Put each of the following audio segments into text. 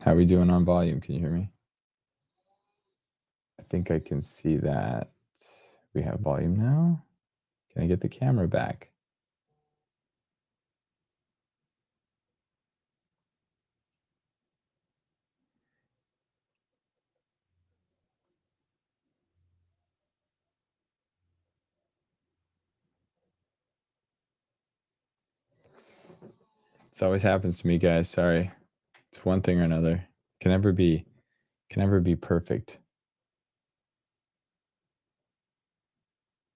How are we doing on volume? Can you hear me? I think I can see that we have volume now. Can I get the camera back? This always happens to me, guys. Sorry. It's one thing or another. Can never be perfect.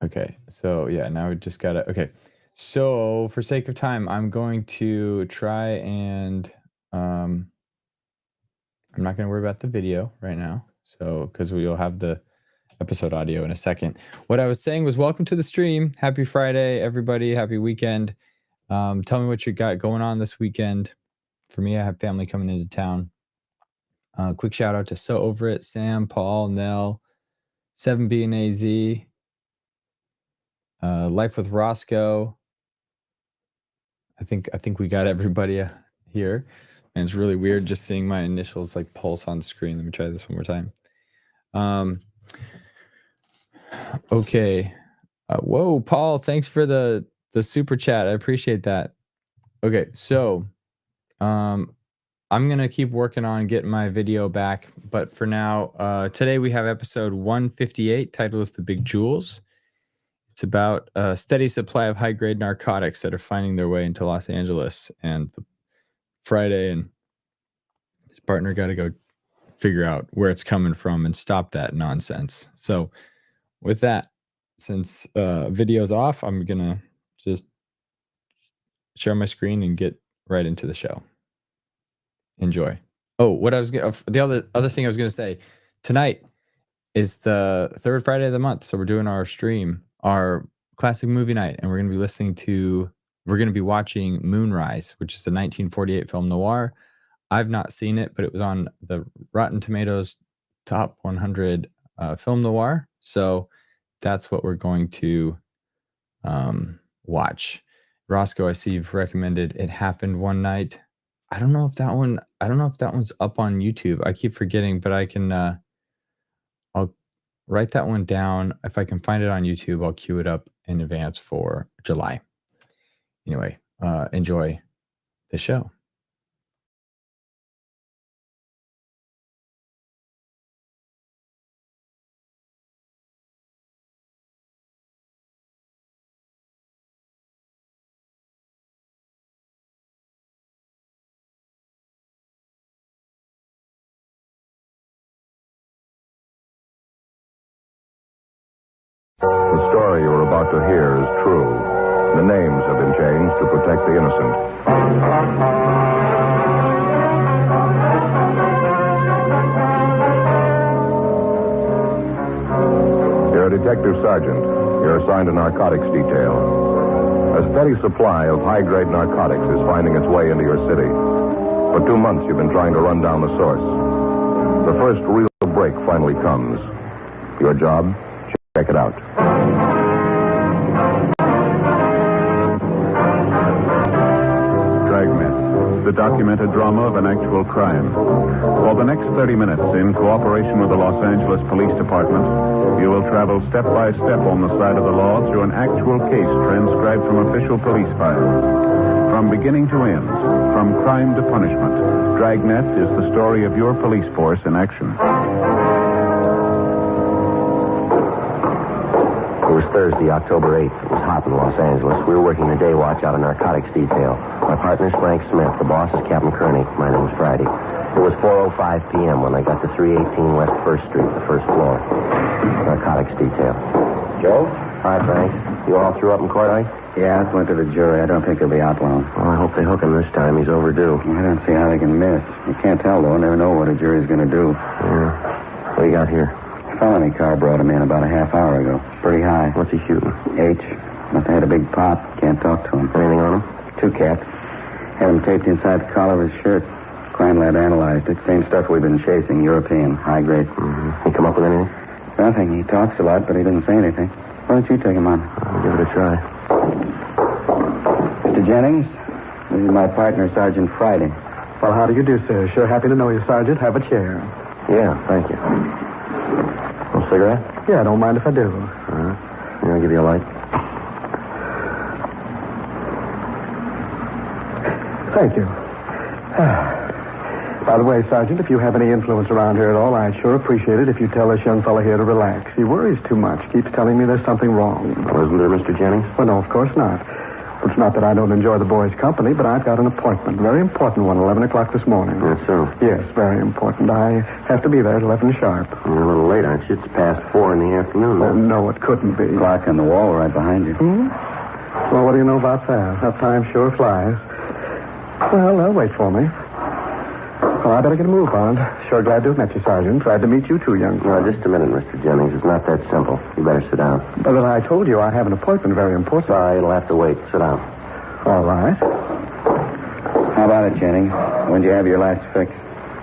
Okay. So yeah, now we just gotta So for sake of time, I'm going to try and I'm not gonna worry about the video right now. So because we'll have the episode audio in a second. What I was saying was welcome to the stream. Happy Friday, everybody. Happy weekend. Tell me what you got going on this weekend. For me, I have family coming into town. Quick shout out to So Over It, Sam, Paul, Nell, 7B and AZ, Life with Roscoe. I think we got everybody here. And it's really weird just seeing my initials like pulse on the screen. Let me try this one more time. Okay. Whoa, Paul, thanks for the super chat. I appreciate that. Okay, so I'm gonna keep working on getting my video back, but for now, today we have episode 158. Title is The Big Jules. It's about a steady supply of high-grade narcotics that are finding their way into Los Angeles, and Friday and his partner got to go figure out where it's coming from and stop that nonsense. So with that, since video's off, I'm gonna just share my screen and get right into the show. Enjoy. Oh, what I was the other thing I was gonna say, tonight is the third Friday of the month, so we're doing our stream, our classic movie night, and we're gonna be watching Moonrise, which is the 1948 film noir. I've not seen it, but it was on the Rotten Tomatoes top 100 film noir, so that's what we're going to watch. Roscoe, I see you've recommended It Happened One Night. I don't know if that one's up on YouTube. I keep forgetting, but I can I'll write that one down. If I can find it on YouTube, I'll queue it up in advance for July. Anyway, enjoy the show. The story you're about to hear is true. The names have been changed to protect the innocent. You're a detective sergeant. You're assigned a narcotics detail. A steady supply of high-grade narcotics is finding its way into your city. For 2 months, you've been trying to run down the source. The first real break finally comes. Your job? Check it out. Dragnet, the documented drama of an actual crime. For the next 30 minutes, in cooperation with the Los Angeles Police Department, you will travel step by step on the side of the law through an actual case transcribed from official police files. From beginning to end, from crime to punishment, Dragnet is the story of your police force in action. It was Thursday, October 8th. It was hot in Los Angeles. We were working the day watch out of narcotics detail. My partner's Frank Smith. The boss is Captain Kearney. My name's Friday. It was 4:05 p.m. when I got to 318 West 1st Street, the first floor. Narcotics detail. Joe? Hi, Frank. You all threw up in court, eh? Yeah, I went to the jury. I don't think he'll be out long. Well, I hope they hook him this time. He's overdue. I don't see how they can miss. You can't tell, though. Never know what a jury's going to do. Yeah. What do you got here? Felony car brought him in about a half hour ago. Pretty high. What's he shooting? H. Must have had a big pop. Can't talk to him. Anything on him? 2 caps. Had him taped inside the collar of his shirt. Crime lab analyzed it. Same stuff we've been chasing. European. High grade. Mm-hmm. He come up with anything? Nothing. He talks a lot, but he didn't say anything. Why don't you take him on? I'll give it a try. Mr. Jennings, this is my partner, Sergeant Friday. Well, how do you do, sir? Sure happy to know you, Sergeant. Have a chair. Yeah, thank you. A cigarette? Yeah, I don't mind if I do. Here, I'll give you a light. Thank you. By the way, Sergeant, if you have any influence around here at all, I'd sure appreciate it if you tell this young fellow here to relax. He worries too much. Keeps telling me there's something wrong. Well, isn't there, Mr. Jennings? Well, no, of course not. It's not that I don't enjoy the boy's company, but I've got an appointment. Very important one, 11 o'clock this morning. That's so. Yes, very important. I have to be there at 11 sharp. You're a little late, aren't you? It's past 4 in the afternoon. Oh, no, it couldn't be. Clock on the wall right behind you. Well, what do you know about that? That time sure flies. Well, they'll wait for me. Well, I better get a move on. Sure glad to have met you, Sergeant. Glad to meet you too, young No, just a minute, Mr. Jennings. It's not that simple. You better sit down. But I told you I have an appointment very important. Sorry, it'll have to wait. Sit down. All right. How about it, Jennings? When did you have your last fix?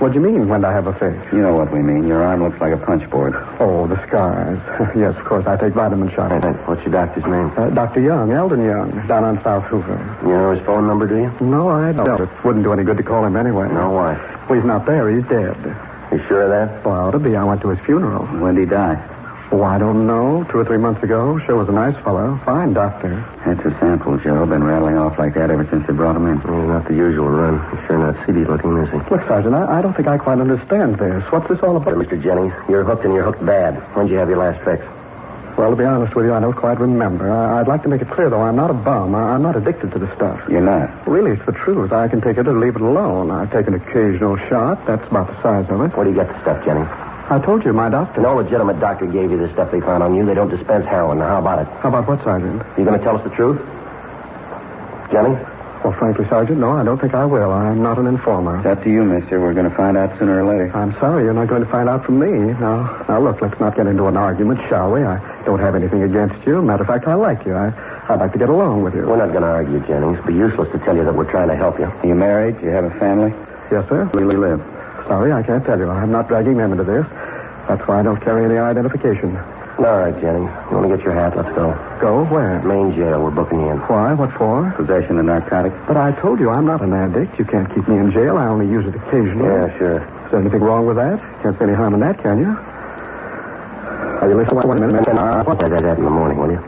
What do you mean, when do I have a fix? You know what we mean. Your arm looks like a punch board. Oh, the scars. Yes, of course. I take vitamin shots. Hey, what's your doctor's name? Dr. Young, Eldon Young, down on South Hoover. You know his phone number, do you? No, I don't. It wouldn't do any good to call him anyway. No, why? Well, he's not there. He's dead. You sure of that? Well, ought to be. I went to his funeral. When did he die? Oh, I don't know. 2 or 3 months ago. Sure was a nice fellow. Fine doctor. That's a sample, Joe. Been rattling off like that ever since they brought him in. Well, not the usual run. He's sure not seedy looking, is he? Look, Sergeant, I don't think I quite understand this. What's this all about? Mr. Jennings, you're hooked and you're hooked bad. When did you have your last fix? Well, to be honest with you, I don't quite remember. I'd like to make it clear, though, I'm not a bum. I'm not addicted to the stuff. You're not? Really, it's the truth. I can take it or leave it alone. I take an occasional shot. That's about the size of it. Where do you get the stuff, Jennings? I told you, my doctor. No legitimate doctor gave you the stuff they found on you. They don't dispense heroin. Now, how about it? How about what, Sergeant? You going to tell us the truth? Jennings? Well, frankly, Sergeant, no, I don't think I will. I'm not an informer. It's up to you, mister. We're going to find out sooner or later. I'm sorry, you're not going to find out from me. Now, look, let's not get into an argument, shall we? I don't have anything against you. Matter of fact, I like you. I'd like to get along with you. We're not going to argue, Jennings. It'd be useless to tell you that we're trying to help you. Are you married? Do you have a family? Yes, sir. Where do you live? Sorry, I can't tell you. I'm not dragging them into this. That's why I don't carry any identification. All right, Jennings. You want to get your hat? Let's go. Go? Where? Main jail. We're booking you in. Why? What for? Possession of narcotics. But I told you I'm not an addict. You can't keep me in jail. I only use it occasionally. Yeah, sure. Is there anything wrong with that? Can't see any harm in that, can you? Are you listening? Wait a minute. I'll say that in the morning, will you?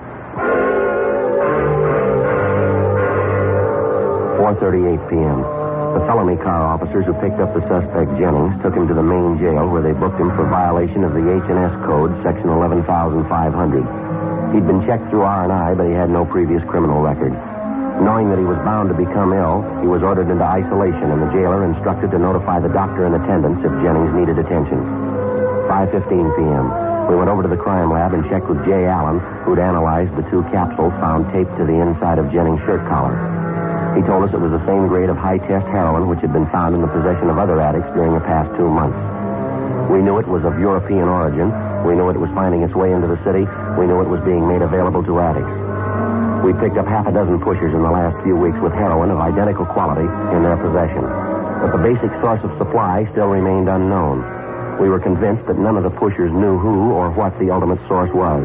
4:38 p.m. The felony car officers who picked up the suspect, Jennings, took him to the main jail where they booked him for violation of the H&S Code, Section 11,500. He'd been checked through R&I, but he had no previous criminal record. Knowing that he was bound to become ill, he was ordered into isolation, and the jailer instructed to notify the doctor in attendance if Jennings needed attention. 5:15 p.m. We went over to the crime lab and checked with Jay Allen, who'd analyzed the 2 capsules found taped to the inside of Jennings' shirt collar. He told us it was the same grade of high-test heroin which had been found in the possession of other addicts during the past 2 months. We knew it was of European origin. We knew it was finding its way into the city. We knew it was being made available to addicts. We picked up half a dozen pushers in the last few weeks with heroin of identical quality in their possession. But the basic source of supply still remained unknown. We were convinced that none of the pushers knew who or what the ultimate source was.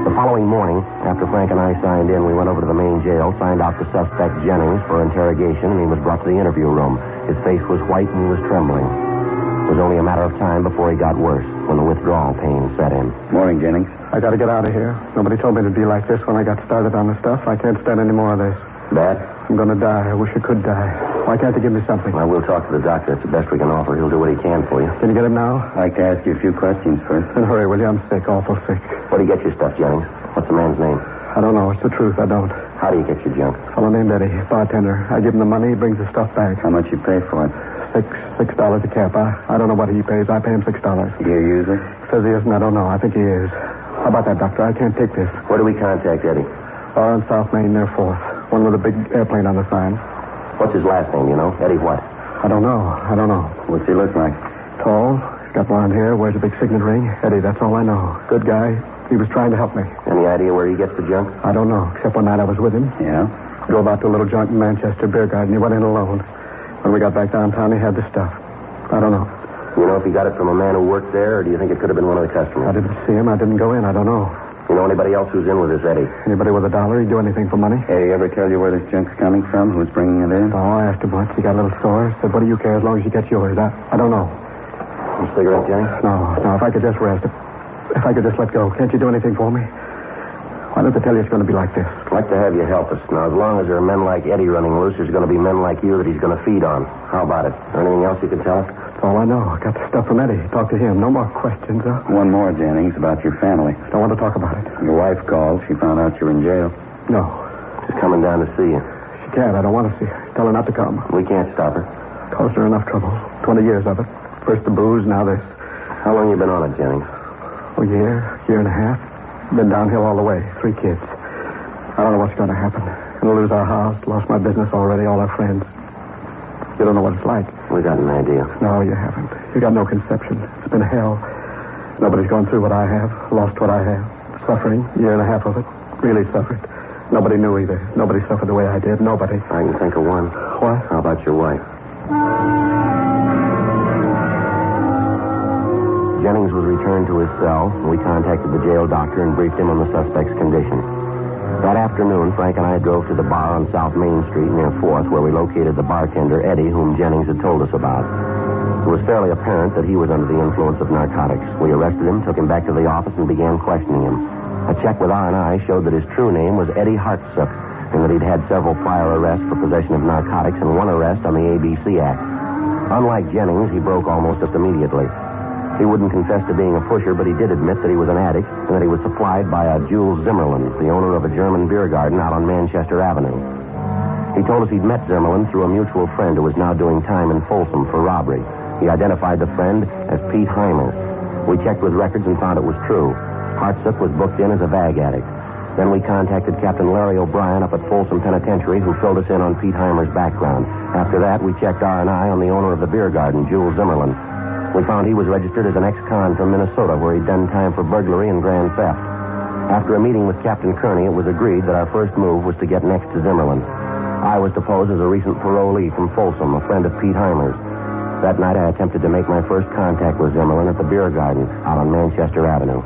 The following morning, after Frank and I signed in, we went over to the main jail, signed out the suspect, Jennings, for interrogation, and he was brought to the interview room. His face was white and he was trembling. It was only a matter of time before he got worse, when the withdrawal pain set in. Morning, Jennings. I got to get out of here. Nobody told me to be like this when I got started on the stuff. I can't stand any more of this. Bad? I'm going to die. I wish I could die. Why can't they give me something? Well, we'll talk to the doctor. It's the best we can offer. He'll do what he can for you. Can you get him now? I'd like to ask you a few questions first. Then hurry, will you? I'm sick, awful sick. Where do you get your stuff, Jennings? What's the man's name? I don't know. It's the truth. I don't. How do you get your junk? A fellow named Eddie, bartender. I give him the money. He brings the stuff back. How much you pay for it? $6 a cap. I don't know what he pays. I pay him $6. Do you use it? Says he isn't. I don't know. I think he is. How about that, doctor? I can't take this. Where do we contact Eddie? On South Main near 4th. One with a big airplane on the sign. What's his last name, you know? Eddie what? I don't know. What's he look like? Tall. He's got blonde hair. Wears a big signet ring. Eddie, that's all I know. Good guy. He was trying to help me. Any idea where he gets the junk? I don't know, except one night I was with him. Yeah? Drove out to a little joint in Manchester, beer garden. He went in alone. When we got back downtown, he had the stuff. I don't know. You know if he got it from a man who worked there, or do you think it could have been one of the customers? I didn't see him. I didn't go in. I don't know. You know anybody else who's in with this Eddie? Anybody with $1? He'd do anything for money. Hey, he ever tell you where this junk's coming from? Who's bringing it in? No, I asked him once. He got a little sore. Said, what do you care as long as you get yours? I don't know. Some cigarette, Jennings? No, if I could just rest. If I could just let go. Can't you do anything for me? Why don't they tell you it's going to be like this? I'd like to have you help us. Now, as long as there are men like Eddie running loose, there's going to be men like you that he's going to feed on. How about it? Anything else you can tell us? That's all I know. I got the stuff from Eddie. Talk to him. No more questions, huh? One more, Jennings, about your family. Don't want to talk about it. Your wife called. She found out you were in jail. No. She's coming down to see you. She can't. I don't want to see her. Tell her not to come. We can't stop her. Caused her enough trouble. 20 years of it. First the booze, now this. How long you been on it, Jennings? A year and a half. Been downhill all the way. 3 kids. I don't know what's going to happen. Gonna lose our house, lost my business already, all our friends. You don't know what it's like. We got an idea. No, you haven't. You got no conception. It's been hell. Nobody's gone through what I have, lost what I have. Suffering, 1.5 years of it. Really suffered. Nobody knew either. Nobody suffered the way I did. Nobody. I can think of one. What? How about your wife? Jennings was returned to his cell. We contacted the jail doctor and briefed him on the suspect's condition. That afternoon, Frank and I drove to the bar on South Main Street near 4th, where we located the bartender, Eddie, whom Jennings had told us about. It was fairly apparent that he was under the influence of narcotics. We arrested him, took him back to the office, and began questioning him. A check with R&I showed that his true name was Eddie Hartsook, and that he'd had several prior arrests for possession of narcotics and 1 arrest on the ABC Act. Unlike Jennings, he broke almost immediately. He wouldn't confess to being a pusher, but he did admit that he was an addict and that he was supplied by a Jules Zimmerman, the owner of a German beer garden out on Manchester Avenue. He told us he'd met Zimmerman through a mutual friend who was now doing time in Folsom for robbery. He identified the friend as Pete Heimer. We checked with records and found it was true. Hartsook was booked in as a vag addict. Then we contacted Captain Larry O'Brien up at Folsom Penitentiary, who filled us in on Pete Heimer's background. After that, we checked R&I on the owner of the beer garden, Jules Zimmerman. We found he was registered as an ex-con from Minnesota, where he'd done time for burglary and grand theft. After a meeting with Captain Kearney, it was agreed that our first move was to get next to Zimmerman. I was to pose as a recent parolee from Folsom, a friend of Pete Heimer's. That night, I attempted to make my first contact with Zimmerman at the beer garden out on Manchester Avenue.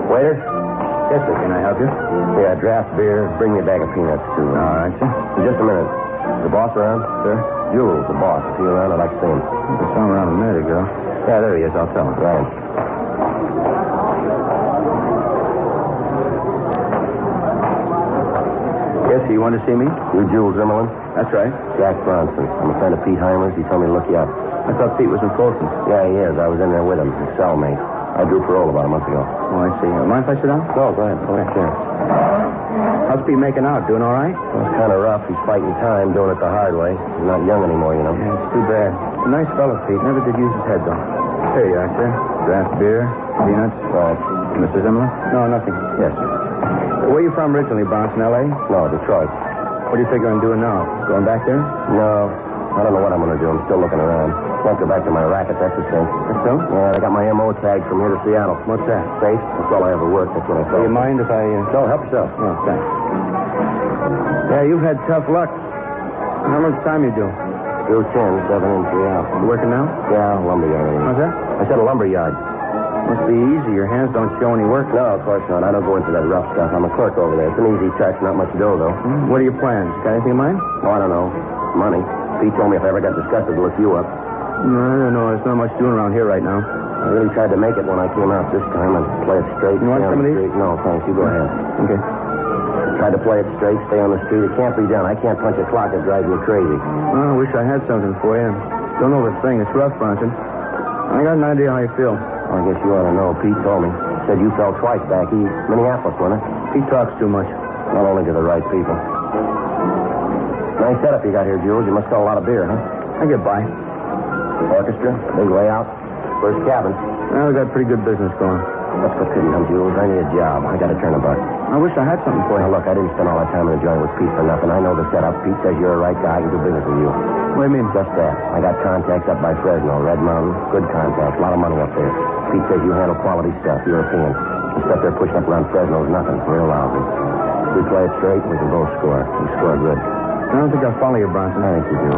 Waiter? Yes, sir. Can I help you? Yeah, draft beer. Bring me a bag of peanuts, too. All right, sir. Just a minute. The boss around? Sir? Jules, the boss. Is he around? I'd like to see him. I saw him around a minute ago. Yeah, there he is. I'll tell him. Right. Yes, you want to see me? You Jules Zimmerman? That's right. Jack Bronson. I'm a friend of Pete Heimer's. He told me to look you up. I thought Pete was in Folsom. Yeah, he is. I was in there with him. His cellmate. I drew parole about a month ago. Oh, I see. Mind if I sit down? No, go ahead. Okay. Sure. How's Pete making out? Doing all right? Well, it's kind of rough. He's fighting time, doing it the hard way. He's not young anymore, you know. Yeah, it's too bad. A nice fellow, Pete. Never did use his head, though. Here you are, sir. Draft beer, peanuts. Right. Mr. Zimmerman? No, nothing. Yes, sir. Where are you from originally, Bronson, L.A.? No, Detroit. What do you figure on doing now? Going back there? No. I don't know what I'm going to do. I'm still looking around. Won't go back to my racket. That's a cinch. That's so? Yeah, I got my M.O. tag from here to Seattle. What's that? Safe. That's all I ever worked. That's what I Do thought. you mind if I... No, help yourself. Oh, thanks. Yeah, you've had tough luck. How much time you do? Do 10, 7 in, 3 out. You working now? Yeah, lumberyard. How's that? I said a lumberyard. Must be easy. Your hands don't show any work. No, of course not. I don't go into that rough stuff. I'm a clerk over there. It's an easy touch. Not much dough, though. What are your plans? Got anything in mind? Oh, I don't know. Money. Pete told me if I ever got disgusted to look you up. No, I don't know. There's not much doing around here right now. I really tried to make it when I came out this time and play it straight. You want stay on some of the these? street. No, thanks. You go ahead. Okay. Tried to play it straight, stay on the street. It can't be done. I can't punch a clock. It drives me crazy. Oh, I wish I had something for you. Don't know this thing. It's rough, Bronson. I got an idea how you feel. I guess you ought to know. Pete told me. Said you fell twice back east. Minneapolis, wasn't it? He talks too much. Not only to the right people. Nice setup you got here, Jules. You must sell a lot of beer, huh? I get by. Orchestra, big layout, first cabin. Well, we got pretty good business going. What's the pity, huh, Jules? I need a job. I got to turn a buck. I wish I had something for you. Now, look, I didn't spend all that time in the joint with Pete for nothing. I know the setup. Pete says you're a right guy. I can do business with you. What do you mean? Just that. I got contacts up by Fresno, Red Mountain. Good contacts. A lot of money up there. Pete says you handle quality stuff, European. The stuff they're pushing up around Fresno is nothing. Real lousy. If we play it straight, we can both score. We score good. I don't think I'll follow you, Bronson. I think you do.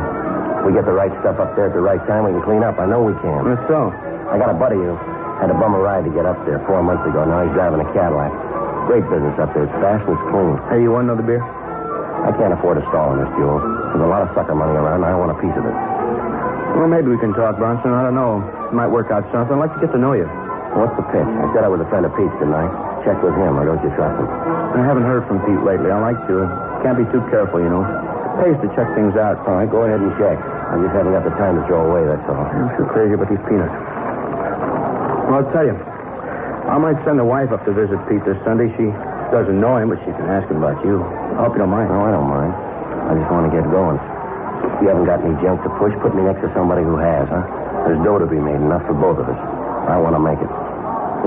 If we get the right stuff up there at the right time, we can clean up. I know we can. That's so. I got a buddy who had a bum a ride to get up there 4 months ago. Now he's driving a Cadillac. Great business up there. It's fast and it's clean. Hey, you want another beer? I can't afford a stall in this, Jules. There's a lot of sucker money around, and I want a piece of it. Well, maybe we can talk, Bronson. I don't know. Might work out something. I'd like to get to know you. What's the pitch? I said I was a friend of Pete's, didn't I? Check with him, or don't you trust him? I haven't heard from Pete lately. I like to. Can't be too careful, you know. Pays to check things out. All right, go ahead and check. I just haven't got the time to throw away, that's all. I'm so crazy about these peanuts. Well, I'll tell you. I might send the wife up to visit Pete this Sunday. She doesn't know him, but she can ask him about you. I hope you don't mind. No, I don't mind. I just want to get going. You haven't got any junk to push. Put me next to somebody who has, huh? There's dough to be made, enough for both of us. I want to make it.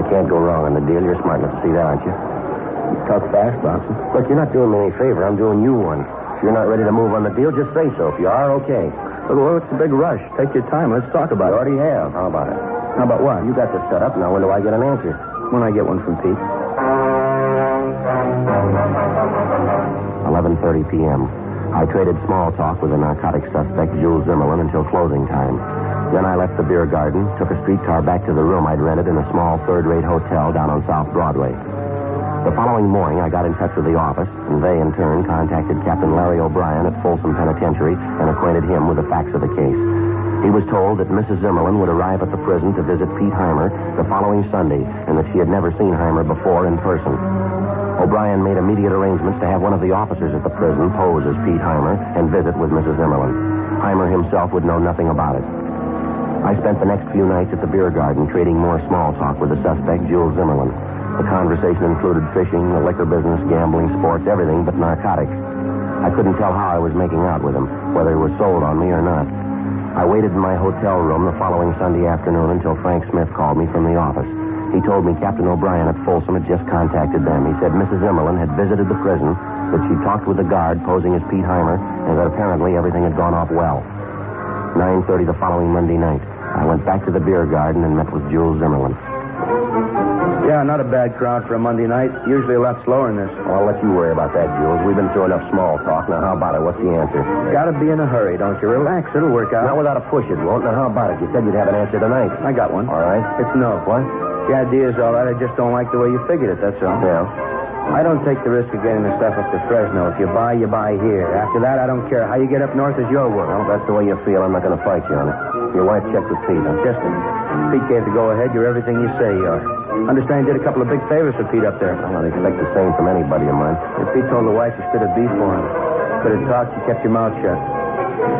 You can't go wrong on the deal. You're smart enough to see that, aren't you? You talk fast, Bronson. Look, you're not doing me any favor. I'm doing you one. If you're not ready to move on the deal, just say so. If you are, okay. Look, well, it's a big rush. Take your time. Let's talk about You it. already have. How about it? How about what? You got this set up. Now, when do I get an answer? When I get one from Pete. 11:30 p.m. I traded small talk with the narcotics suspect, Jules Zimmerman, until closing time. Then I left the beer garden, took a streetcar back to the room I'd rented in a small third-rate hotel down on South Broadway. The following morning, I got in touch with the office, and they, in turn, contacted Captain Larry O'Brien at Folsom Penitentiary and acquainted him with the facts of the case. He was told that Mrs. Zimmerman would arrive at the prison to visit Pete Heimer the following Sunday, and that she had never seen Heimer before in person. O'Brien made immediate arrangements to have one of the officers at the prison pose as Pete Heimer and visit with Mrs. Zimmerman. Heimer himself would know nothing about it. I spent the next few nights at the beer garden trading more small talk with the suspect, Jules Zimmerman. The conversation included fishing, the liquor business, gambling, sports, everything but narcotics. I couldn't tell how I was making out with him, whether he was sold on me or not. I waited in my hotel room the following Sunday afternoon until Frank Smith called me from the office. He told me Captain O'Brien at Folsom had just contacted them. He said Mrs. Zimmerman had visited the prison, that she talked with the guard posing as Pete Heimer, and that apparently everything had gone off well. 9:30 the following Monday night. I went back to the beer garden and met with Jules Zimmerman. Yeah, not a bad crowd for a Monday night. Usually a lot slower than this. Well, I'll let you worry about that, Jules. We've been through enough small talk. Now, how about it? What's the answer? Gotta be in a hurry, don't you? Relax, it'll work out. Not without a push, it won't. Now, how about it? You said you'd have an answer tonight. I got one. All right. It's no. What? The idea's all right. I just don't like the way you figured it, that's all. Yeah. I don't take the risk of getting the stuff up to Fresno. If you buy, you buy here. After that, I don't care. How you get up north is your work. Well, if that's the way you feel, I'm not going to fight you on it. Your wife checked with Pete, huh? Just Pete gave the go-ahead. You're everything you say you are. Understand you did a couple of big favors for Pete up there. Well, I'd expect the same from anybody of mine. If Pete told the wife you stood a beef for him. Could have talked, you kept your mouth shut.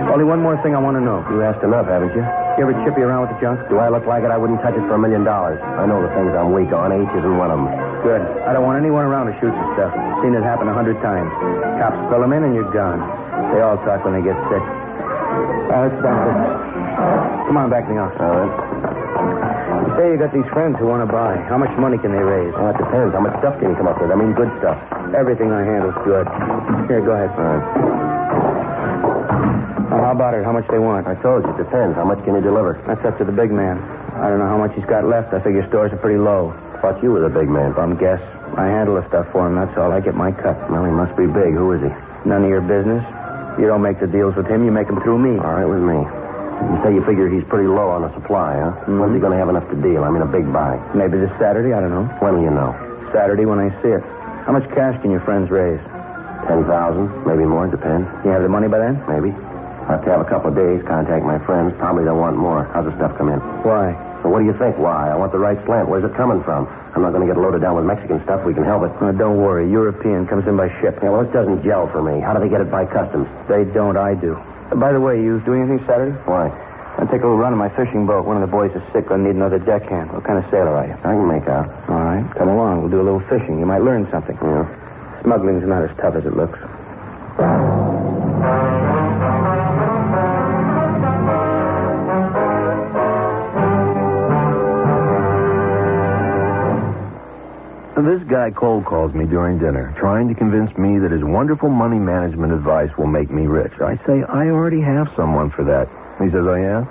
Only one more thing I want to know. You asked enough, haven't you? You ever chippy around with the junk? Do I look like it? I wouldn't touch it for $1 million. I know the things I'm weak on. H isn't one of them. Good. I don't want anyone around to shoot some stuff. Seen it happen 100 times. Cops fill them in and you're gone. They all talk when they get sick. Let's stop it. Come on back in the office. All right. You say you got these friends who want to buy. How much money can they raise? Well, it depends. How much stuff can you come up with? I mean, good stuff. Everything I handle's good. Here, go ahead. All right. Now, how about it? How much they want? I told you, it depends. How much can you deliver? That's up to the big man. I don't know how much he's got left. I figure stores are pretty low. Thought you was a big man. Bum guess. I handle the stuff for him, that's all. I get my cut. Well, he must be big. Who is he? None of your business. You don't make the deals with him, you make them through me. All right with me. You say you figure he's pretty low on the supply, huh? Mm-hmm. When's he going to have enough to deal? I mean, a big buy. Maybe this Saturday, I don't know. When will you know? Saturday when I see it. How much cash can your friends raise? 10,000, maybe more, depends. You have the money by then? Maybe. I'll have to have a couple of days, contact my friends. Probably they'll want more. How's the stuff come in? Why? Well, what do you think? Why? I want the right slant. Where's it coming from? I'm not going to get loaded down with Mexican stuff. We can help it. Don't worry. European comes in by ship. Yeah, well, it doesn't gel for me. How do they get it by customs? They don't. I do. By the way, you doing anything Saturday? Why? I'll take a little run in my fishing boat. One of the boys is sick. I'll need another deckhand. What kind of sailor are you? I can make out. All right. Come along. We'll do a little fishing. You might learn something. Yeah. Smuggling's not as tough as it looks. This guy cold calls me during dinner, trying to convince me that his wonderful money management advice will make me rich. I say, I already have someone for that. He says, oh, yeah?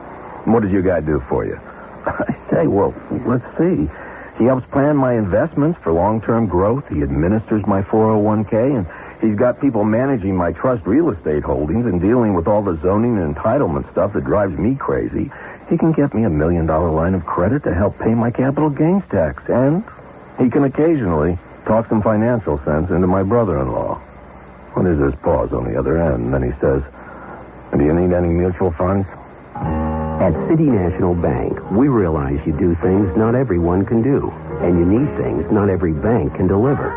What does your guy do for you? I say, well, let's see. He helps plan my investments for long-term growth. He administers my 401k, and he's got people managing my trust real estate holdings and dealing with all the zoning and entitlement stuff that drives me crazy. He can get me $1 million line of credit to help pay my capital gains tax, and he can occasionally talk some financial sense into my brother-in-law. Well, there's this pause on the other end, and then he says, do you need any mutual funds? At City National Bank, we realize you do things not everyone can do, and you need things not every bank can deliver.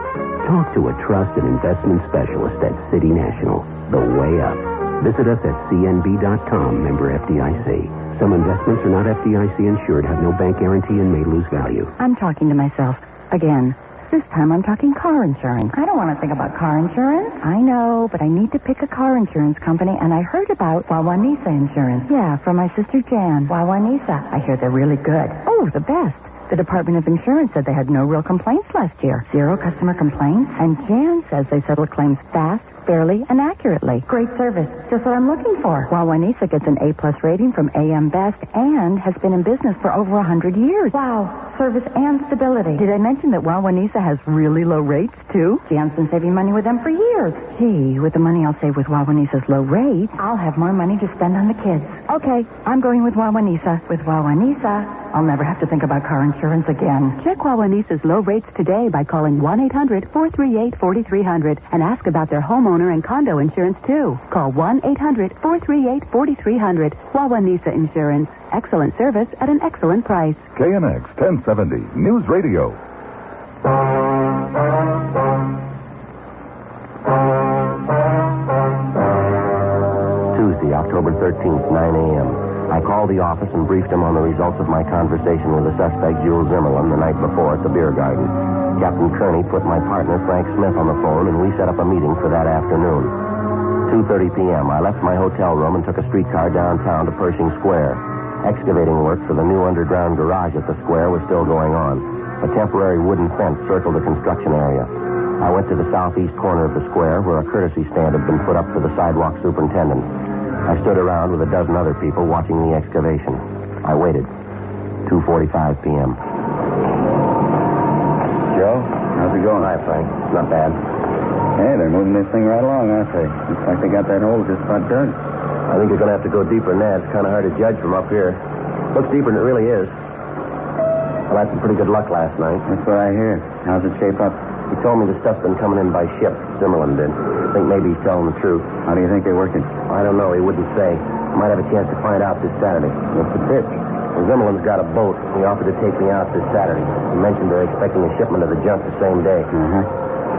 Talk to a trusted investment specialist at City National, the way up. Visit us at cnb.com, member FDIC. Some investments are not FDIC insured, have no bank guarantee, and may lose value. I'm talking to myself again. This time I'm talking car insurance. I don't want to think about car insurance. I know, but I need to pick a car insurance company, and I heard about Wawanisa Insurance. Yeah, from my sister Jan. Wawanisa. I hear they're really good. Oh, the best. The Department of Insurance said they had no real complaints last year. 0 customer complaints. And Jan says they settle claims fast, fairly, and accurately. Great service. Just what I'm looking for. Wawanisa gets an A+ rating from AM Best and has been in business for over 100 years. Wow. Service and stability. Did I mention that Wawanisa has really low rates, too? Jan's been saving money with them for years. Gee, with the money I'll save with Wawanisa's low rate, I'll have more money to spend on the kids. Okay, I'm going with Wawanisa. With Wawanisa, I'll never have to think about car insurance again. Check Wawanisa's low rates today by calling 1-800-438-4300 and ask about their homeowner and condo insurance, too. Call 1-800-438-4300. Wawanisa Insurance. Excellent service at an excellent price. KNX 1070 News Radio. Tuesday, October 13th, 9 a.m. I called the office and briefed him on the results of my conversation with the suspect, Jules Zimmerman, the night before at the beer garden. Captain Kearney put my partner, Frank Smith, on the phone, and we set up a meeting for that afternoon. 2:30 p.m., I left my hotel room and took a streetcar downtown to Pershing Square. Excavating work for the new underground garage at the square was still going on. A temporary wooden fence circled the construction area. I went to the southeast corner of the square where a courtesy stand had been put up for the sidewalk superintendent. I stood around with a dozen other people watching the excavation. I waited. 2:45 p.m. Joe, how's it going? Hi, Frank. Not bad. Hey, they're moving this thing right along, aren't they? Looks like they got that hole just about done. I think you're going to have to go deeper than that. It's kind of hard to judge from up here. Looks deeper than it really is. Well, I had some pretty good luck last night. That's what I hear. How's it shape up? He told me the stuff's been coming in by ship. Zimmerman did. I think maybe he's telling the truth. How do you think they're working? I don't know. He wouldn't say. Might have a chance to find out this Saturday. What's the pitch? Well, Zimmerman's got a boat. He offered to take me out this Saturday. He mentioned they're expecting a shipment of the junk the same day.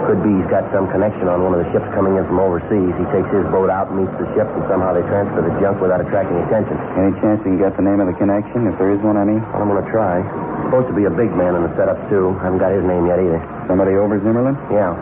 Could be he's got some connection on one of the ships coming in from overseas. He takes his boat out, meets the ship, and somehow they transfer the junk without attracting attention. Any chance you can get the name of the connection, if there is one, I mean? Well, I'm going to try. He's supposed to be a big man in the setup, too. I haven't got his name yet either. Somebody over Zimmerman? Yeah.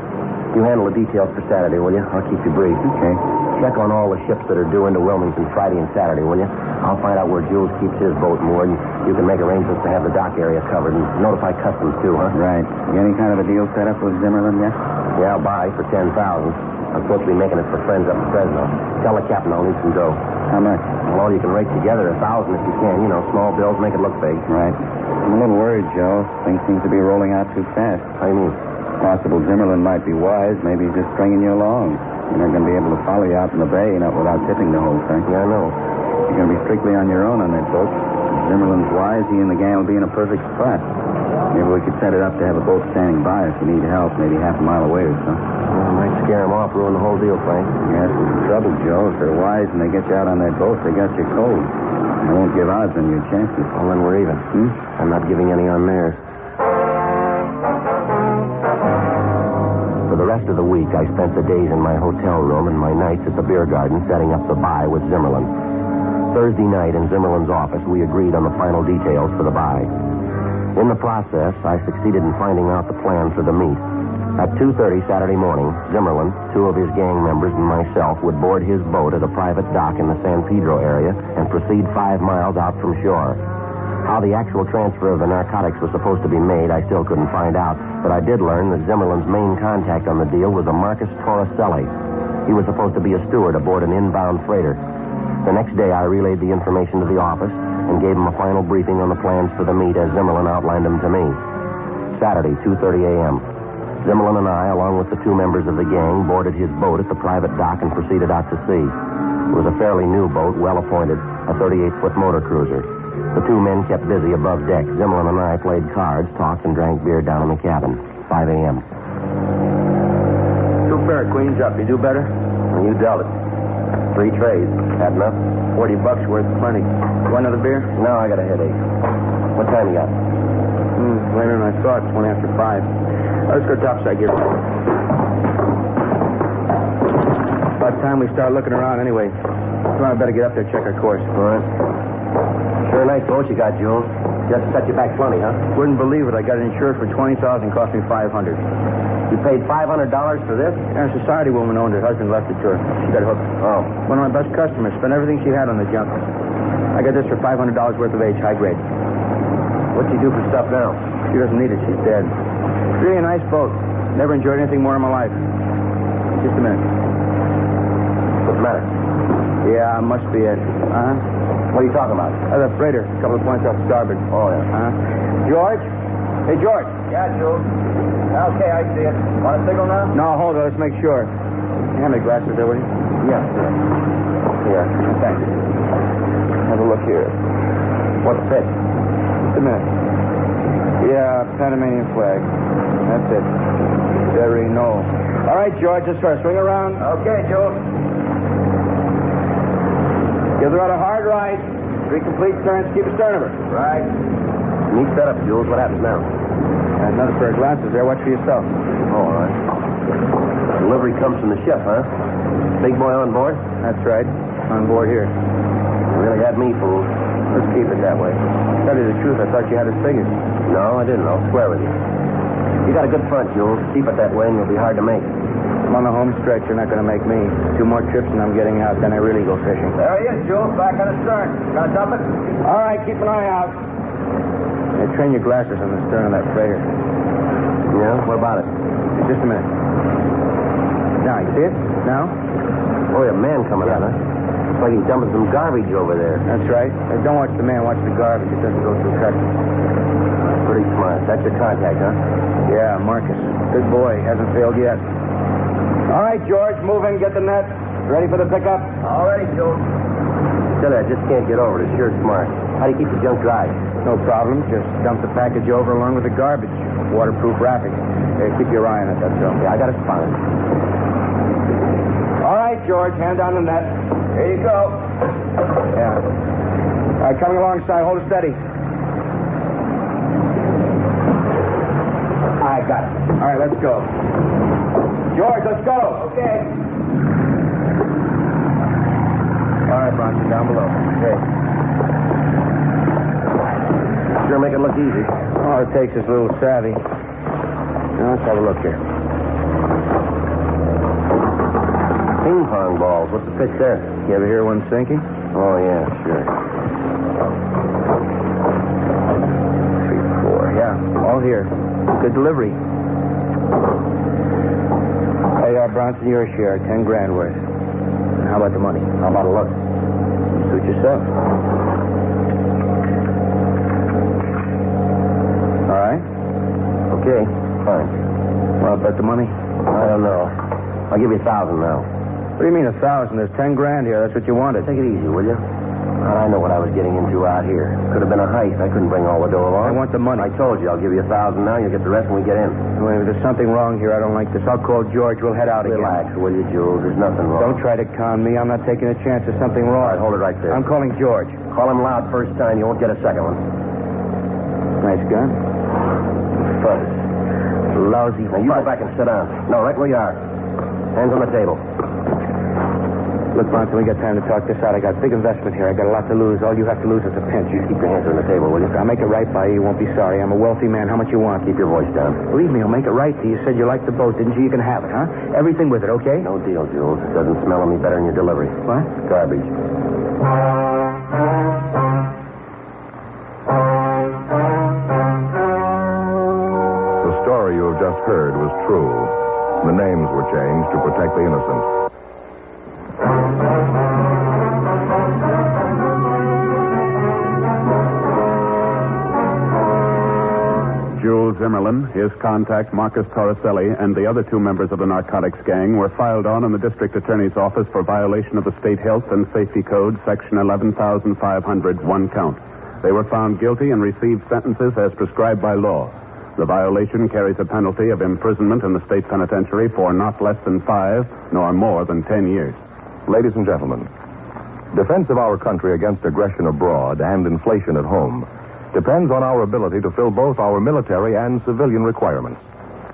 You handle the details for Saturday, will you? I'll keep you brief. Okay. Check on all the ships that are due into Wilmington Friday and Saturday, will you? I'll find out where Jules keeps his boat moored, and you can make arrangements to have the dock area covered and notify customs, too, huh? Right. You any kind of a deal set up with Zimmerman yet? Yeah, I'll buy for $10,000. I'm supposed to be making it for friends up in Fresno. Tell the captain I'll need some dough. How much? Well, you can rake together 1,000 if you can. You know, small bills make it look big. Right. I'm a little worried, Joe. Things seem to be rolling out too fast. How do you mean? Possible Zimmerman might be wise. Maybe he's just stringing you along. You're not going to be able to follow you out in the bay, not without tipping the whole thing. Yeah, I know. You're going to be strictly on your own on that boat. If Zimmerman's wise, he and the gang will be in a perfect spot. Maybe we could set it up to have a boat standing by if you need help, maybe half a mile away or so. Well, it might scare him off, ruin the whole deal, Frank. Yes, it's the trouble, Joe. If they're wise and they get you out on that boat, they got you cold. I won't give odds on your chances. Well, then we're even. I'm not giving any on theirs. For the rest of the week, I spent the days in my hotel room and my nights at the beer garden setting up the buy with Zimmerman. Thursday night in Zimmerman's office, we agreed on the final details for the buy. In the process, I succeeded in finding out the plan for the meet. At 2:30 Saturday morning, Zimmerman, 2 of his gang members, and myself would board his boat at a private dock in the San Pedro area and proceed 5 miles out from shore. How the actual transfer of the narcotics was supposed to be made, I still couldn't find out, but I did learn that Zimmerman's main contact on the deal was a Marcus Torricelli. He was supposed to be a steward aboard an inbound freighter. The next day, I relayed the information to the office and gave him a final briefing on the plans for the meet as Zimmerman outlined them to me. Saturday, 2:30 a.m. Zimmerman and I, along with the 2 members of the gang, boarded his boat at the private dock and proceeded out to sea. It was a fairly new boat, well appointed, a 38-foot motor cruiser. The 2 men kept busy above deck. Zimmerman and I played cards, talked, and drank beer down in the cabin. 5 a.m. 2 pair of queens up. You do better? You dealt it. 3 trays. Had enough? $40 worth, plenty. Want another beer? No, I got a headache. What time you got? Later than I thought. It's 1 after 5. Let's go topside here. About time we start looking around anyway. Come on, I better get up there and check our course. All right. Sure a nice boat you got, Jules. Just set you back plenty, huh? Wouldn't believe it. I got it insured for $20,000, cost me $500. You paid $500 for this? And a society woman owned it. Husband left it to her. She got hooked. Oh. One of my best customers. Spent everything she had on the junk. I got this for $500 worth of age, high grade. What'd you do for stuff now? She doesn't need it. She's dead. Really a nice boat. Never enjoyed anything more in my life. Just a minute. What's the matter? Yeah, must be it. Uh-huh. What are you talking about? The freighter. A couple of points off starboard. Oh, yeah. George? Hey, George. Yeah, Jules. Okay, I see it. Want a signal now? No, hold on. Let's make sure. Hand me glasses there, will you? Yeah. Here. Thanks. Have a look here. What's fit? Just a minute. Yeah, Panamanian flag. That's it. Very no. All right, George, let's try to swing around. Okay, Jules. Give the rudder a hard right. 3 complete turns. Keep astern of her. Right. Neat setup, Jules. What happens now? Another pair of glasses there. Watch for yourself. Oh, all right. Delivery comes from the ship, huh? Big boy on board? That's right. On board here. You really had me fooled. Let's keep it that way. To tell you the truth, I thought you had us figured. No, I didn't. I'll swear with you. You got a good front, Jules. Keep it that way and you'll be hard to make. I'm on the home stretch. You're not going to make me. 2 more trips and I'm getting out. Then I really go fishing. There he is, Jules. Back on the stern. Gonna dump it? All right, keep an eye out. Hey, train your glasses on the stern of that freighter. Yeah? What about it? Just a minute. Now, you see it? Now? Oh, a man coming out, huh? Looks like he's dumping some garbage over there. That's right. Hey, don't watch the man. Watch the garbage. It doesn't go through customs. Pretty smart. That's your contact, huh? Yeah, Marcus. Good boy. Hasn't failed yet. All right, George. Move in. Get the net. Ready for the pickup? All ready, Jules. Tell you, I just can't get over it. It's sure smart. How do you keep the junk dry? No problem. Just dump the package over along with the garbage. Waterproof wrapping. Hey, keep your eye on it, that's all. Yeah, I got it spotted. All right, George. Hand down the net. Here you go. Yeah. All right, coming alongside. Hold it steady. I got it. All right, let's go. George, let's go. Okay. All right, Bronson, down below. Okay. Sure make it look easy. All it takes is a little savvy. Now, let's have a look here. Ping pong balls. What's the pitch there? You ever hear one sinking? Oh, yeah, sure. 3, 4. Yeah, all here. Good delivery. Hey, Bronson, your share, 10 grand worth. And how about the money? How about a look? Suit yourself. All right? Okay, fine. Well, about the money? I don't know. I'll give you 1,000 now. What do you mean 1,000? There's 10 grand here. That's what you wanted. Take it easy, will you? I know what I was getting into out here. Could have been a heist. I couldn't bring all the dough along. I want the money. I told you I'll give you 1,000 now. You'll get the rest when we get in. Wait, if there's something wrong here, I don't like this. I'll call George. We'll head out Relax, again. will you, Jules? There's nothing wrong. Don't try to con me. I'm not taking a chance. There's something wrong. All right, hold it right there. I'm calling George. Call him loud first time. You won't get a second one. Nice gun. Fuzz. Lousy. Now, you go back and sit down. No, right where you are. Hands on the table. Look, Bronson, we got time to talk this out. I got a big investment here. I got a lot to lose. All you have to lose is a pinch. You keep your hands on the table, will you? I'll make it right by you. You won't be sorry. I'm a wealthy man. How much you want? Keep your voice down. Believe me, I'll make it right to you. You said you liked the boat, didn't you? You can have it, huh? Everything with it, okay? No deal, Jules. It doesn't smell any better in your delivery. What? Garbage. The story you have just heard was true. The names were changed to protect the innocent. Jules Zimmerlin, his contact Marcus Torricelli, and the other 2 members of the narcotics gang were filed on in the district attorney's office for violation of the State Health and Safety Code, Section 11,500, 1 count. They were found guilty and received sentences as prescribed by law. The violation carries a penalty of imprisonment in the state penitentiary for not less than 5 nor more than 10 years. Ladies and gentlemen, defense of our country against aggression abroad and inflation at home depends on our ability to fill both our military and civilian requirements.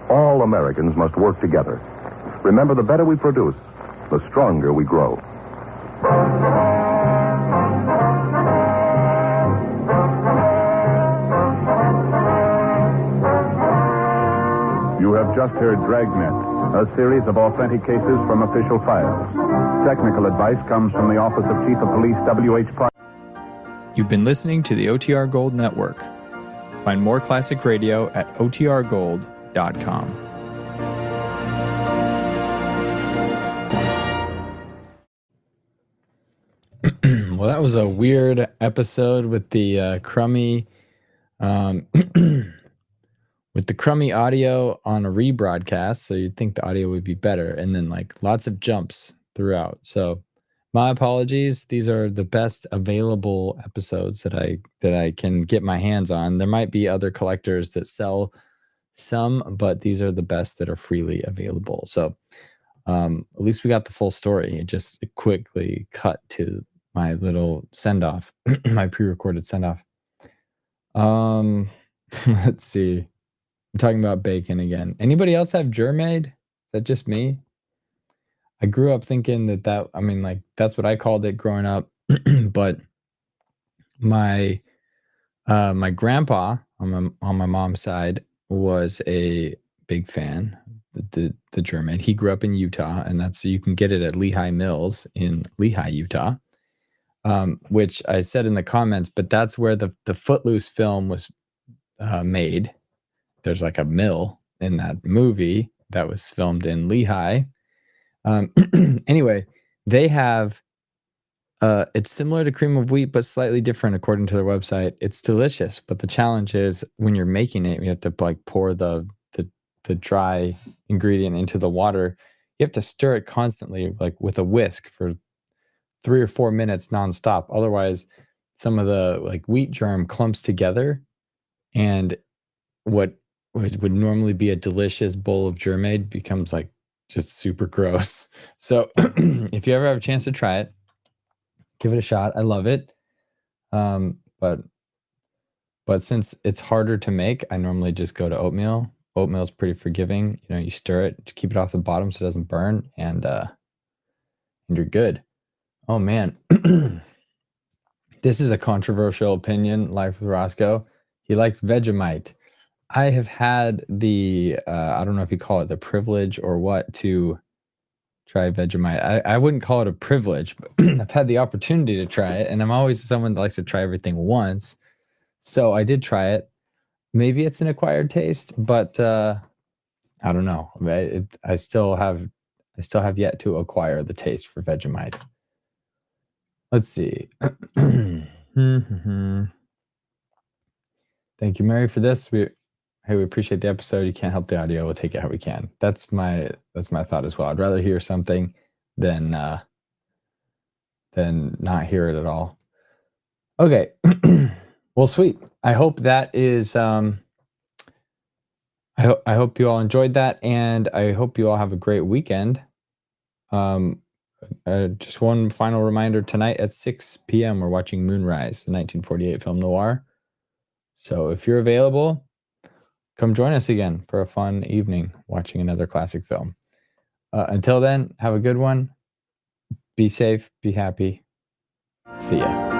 All Americans must work together. Remember, the better we produce, the stronger we grow. You have just heard Dragnet, a series of authentic cases from official files. Technical advice comes from the Office of Chief of Police W.H. Park. You've been listening to the OTR Gold Network. Find more classic radio at otrgold.com. Well, that was a weird episode with the crummy with the crummy audio on a rebroadcast, so you'd think the audio would be better, and then like lots of jumps throughout. So my apologies. These are the best available episodes that I can get my hands on. There might be other collectors that sell some, but these are the best that are freely available. So at least we got the full story. It just quickly cut to my little send-off, my pre-recorded send-off. Let's see. I'm talking about bacon again. Anybody else have germaid? Is that just me? I grew up thinking that's what I called it growing up. But my grandpa on my mom's side was a big fan of the germaid. He grew up in Utah, and you can get it at Lehigh Mills in Lehigh, Utah. Which I said in the comments, but that's where the Footloose film was made. There's like a mill in that movie that was filmed in Lehigh. Anyway, they have, it's similar to cream of wheat, but slightly different according to their website. It's delicious, but the challenge is when you're making it, you have to like pour the dry ingredient into the water. You have to stir it constantly, like with a whisk for 3 or 4 minutes nonstop. Otherwise, some of the like wheat germ clumps together, and what would normally be a delicious bowl of germaid becomes like just super gross. So if you ever have a chance to try it, give it a shot. I love it. But since it's harder to make, I normally just go to oatmeal. Oatmeal is pretty forgiving. You know, you stir it, keep it off the bottom so it doesn't burn, and you're good. Oh man. This is a controversial opinion, Life with Roscoe. He likes Vegemite. I have had the, I don't know if you call it the privilege or what, to try Vegemite. I wouldn't call it a privilege, but I've had the opportunity to try it, and I'm always someone that likes to try everything once. So I did try it. Maybe it's an acquired taste, but I don't know. I still have yet to acquire the taste for Vegemite. Let's see. Thank you, Mary, for this. We appreciate the episode. You can't help the audio. We'll take it how we can. That's my thought as well. I'd rather hear something than not hear it at all. Okay. Well, sweet. I hope that is. I hope you all enjoyed that, and I hope you all have a great weekend. Just one final reminder: tonight at 6 p.m. we're watching Moonrise, the 1948 film noir. So if you're available, come join us again for a fun evening watching another classic film. Until then, have a good one. Be safe. Be happy. See ya.